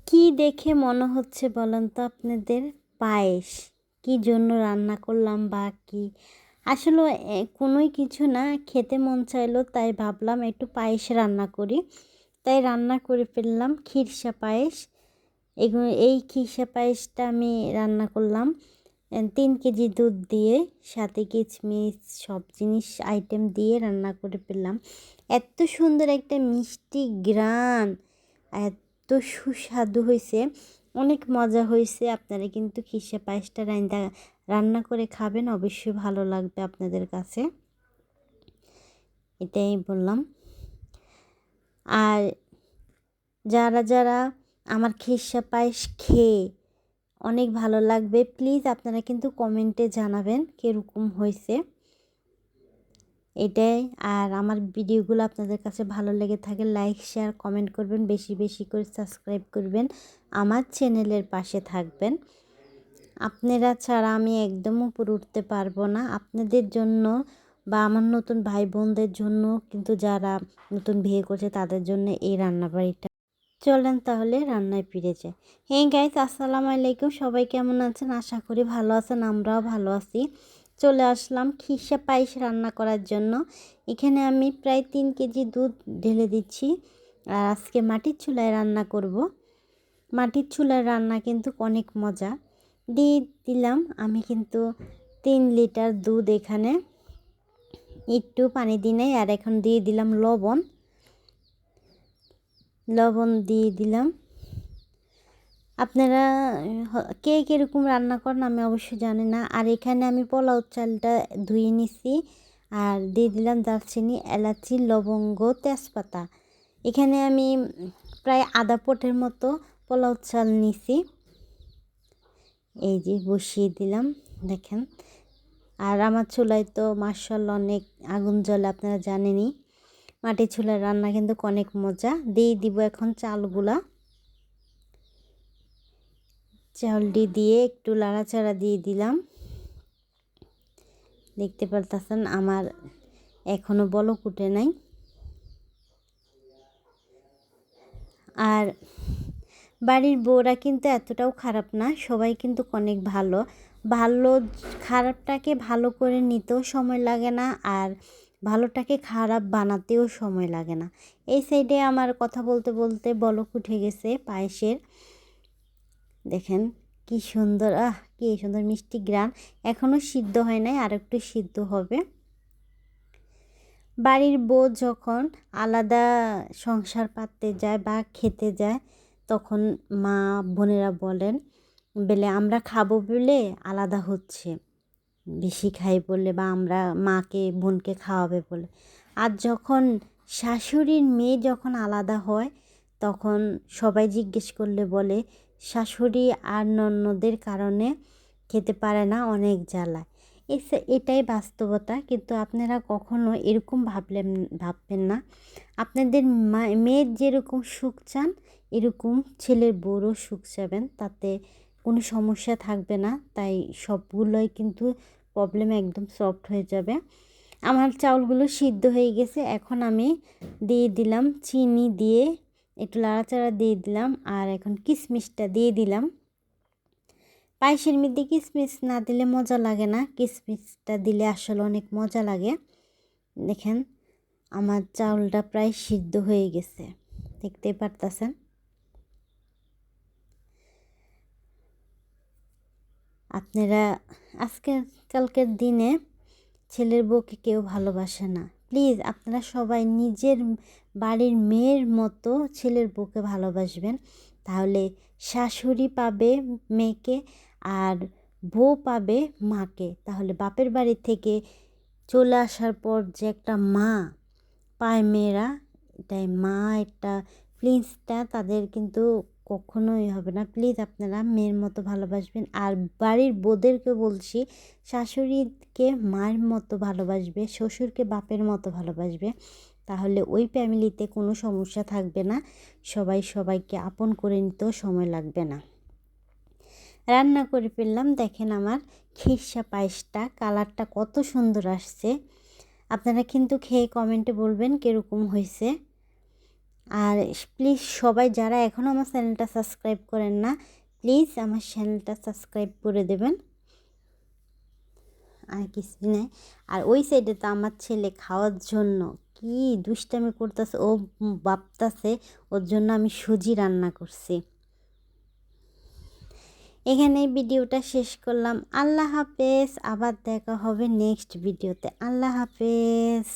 কি দেখে মনে হচ্ছে বলেন তো আপনাদের? পায়েস। কি জন্য রান্না করলাম বা কি, আসলে কোনোই কিছু না, খেতে মন চাইলো তাই ভাবলাম একটু পায়েস রান্না করি। তাই রান্না করে ফেললাম খিরসা পায়েস। এগুলো, এই খিরসা পায়েসটা আমি রান্না করলাম 3 কেজি দুধ দিয়ে, সাথে কিশমিশ সব জিনিস আইটেম দিয়ে রান্না করে ফেললাম। এত সুন্দর একটা মিষ্টি গ্রান, এত সুস্বাদু হয়েছে, অনেক মজা হয়েছে। আপনারা কিন্তু খিরসা পায়েসটা রান্না করে খাবেন, অবশ্যই ভালো লাগবে আপনাদের কাছে, এটাই বললাম। আর যারা যারা আমার খিরসা পায়েস খেয়ে অনেক ভালো লাগবে, প্লিজ আপনারা কিন্তু কমেন্টে জানাবেন কীরকম হয়েছে এটাই। আর আমার ভিডিওগুলো আপনাদের কাছে ভালো লেগে থাকে লাইক শেয়ার কমেন্ট করবেন, বেশি বেশি করে সাবস্ক্রাইব করবেন, আমার চ্যানেলের পাশে থাকবেন। আপনারা ছাড়া আমি একদম উপরে উঠতে পারবো না। আপনাদের জন্য বা আমার নতুন ভাই বোনদের জন্য, কিন্তু যারা নতুন বিয়ে করছে তাদের জন্য এই রান্নাবাড়িটা। চলেন তাহলে রান্নায় ফিরে যাই। হ্যাঁ গাইস, আসসালামু আলাইকুম। সবাই কেমন আছেন? আশা করি ভালো আছেন, আমরাও ভালো আছি। চলে আসলাম খিরসা পায়েস রান্না করার জন্য। এখানে আমি প্রায় 3 কেজি দুধ ঢেলে দিচ্ছি। আর আজকে মাটির চুলায় রান্না করব। মাটির চুলার রান্না কিন্তু অনেক মজা। দিয়ে দিলাম আমি কিন্তু 3 লিটার দুধ, এখানে একটু পানি দিই নাই। আর এখন দিয়ে দিলাম লবণ, লবণ দিয়ে দিলাম। আপনারা কে কীরকম রান্না করেন আমি অবশ্যই জানি না। আর এখানে আমি পোলাও চালটা ধুয়ে নিছি, আর দিয়ে দিলাম দারচিনি, এলাচি, লবঙ্গ, তেজপাতা। এখানে আমি প্রায় আধা পটের মতো পোলাও চাল নিছি, এই যে বসিয়ে দিলাম, দেখেন। আর আমার চুলায় তো মাশাআল্লাহ অনেক আগুন জ্বলে, আপনারা জানেনই। মাটির চুলার রান্না কিন্তু অনেক মজা। দিয়ে দিব এখন চালগুলা, চাউলটি দিয়ে একটু লাড়াচাড়া দিয়ে দিলাম। দেখতে পারতেছেন আমার এখনো বলক উঠে নাই। আর বাড়ির বউরা কিন্তু এতটাও খারাপ না, সবাই কিন্তু অনেক ভালো। ভালো খারাপটাকে ভালো করে নিতেও সময় লাগে না, আর ভালোটাকে খারাপ বানাতেও সময় লাগে না। এই সাইডে আমার কথা বলতে বলতে বলক উঠে গেছে পায়েসের, দেখেন কি সুন্দর, কি সুন্দর মিষ্টি গ্রান। এখনও সিদ্ধ হয় নাই, আর একটু সিদ্ধ হবে। বাড়ির বউ যখন আলাদা সংসার পাততে যায় বা খেতে যায়, তখন মা বোনেরা বলেন বলে আমরা খাবো বলে আলাদা হচ্ছে, বেশি খাই বলে, বা আমরা মাকে বোনকে খাওয়াবে বলে। আর যখন শাশুড়ির মেয়ে যখন আলাদা হয়, তখন সবাই জিজ্ঞেস করলে বলে শাশুড়ি আর ননদের কারণে খেতে পারে না, অনেক জ্বালায়। এটাই বাস্তবতা, কিন্তু আপনারা কখনো এরকম ভাববেন না। আপনাদের মেয়ের যেরকম সুখ চান, এরকম ছেলের বউরও সুখ চাবেন, তাতে কোনো সমস্যা থাকবে না। তাই সবগুলোই কিন্তু প্রবলেম একদম সলভ হয়ে যাবে। আমার চাউলগুলো সিদ্ধ হয়ে গেছে, এখন আমি দিয়ে দিলাম চিনি দিয়ে একটু লাড়াচাড়া দিয়ে দিলাম। আর এখন কিশমিশটা দিয়ে দিলাম। পায়েসের মধ্যে কিশমিশ না দিলে মজা লাগে না, কিশমিশটা দিলে আসলে অনেক মজা লাগে। দেখেন আমার চাউলটা প্রায় সিদ্ধ হয়ে গেছে, দেখতেই পারতেছেন। আপনারা আজকালকার দিনে ছেলের বউকে কেউ ভালোবাসে না। প্লিজ আপনারা সবাই নিজের বাড়ির মেয়ের মতো ছেলের বউকে ভালোবাসবেন, তাহলে শাশুড়ি পাবে মেয়েকে, আর বউ পাবে মাকে। তাহলে বাপের বাড়ি থেকে চলে আসার পর যে একটা মা পায় মেয়েরা, এটাই মা একটা ফিলিংসটা তাদের কিন্তু কখনোই হবে না। প্লিজ আপনারা মেয়ের মতো ভালোবাসবেন। আর বাড়ির বউদেরকে বলছি, শাশুড়িকে মায়ের মতো ভালোবাসবে, শ্বশুরকে বাপের মতো ভালোবাসবে, তাহলে ওই ফ্যামিলিতে কোনো সমস্যা থাকবে না, সবাই সবাইকে আপন করে নিতেও সময় লাগবে না। রান্না করে ফেললাম, দেখেন আমার খিরসা পায়েসটা কালারটা কত সুন্দর আসছে। আপনারা কিন্তু খেয়ে কমেন্টে বলবেন কীরকম হয়েছে। আর প্লিজ সবাই যারা এখনও আমার চ্যানেলটা সাবস্ক্রাইব করেন না, প্লিজ আমার চ্যানেলটা সাবস্ক্রাইব করে দেবেন। আর কিছুই নাই। আর ওই সাইডে তো আমার ছেলে খাওয়ার জন্য কি দুষ্টামি করতেছে, ও ভাবতাছে ওর জন্য আমি সুজি রান্না করছি। এখানেই ভিডিওটা শেষ করলাম। আল্লাহ হাফেজ, আবার দেখা হবে নেক্সট ভিডিওতে। আল্লাহ হাফেজ।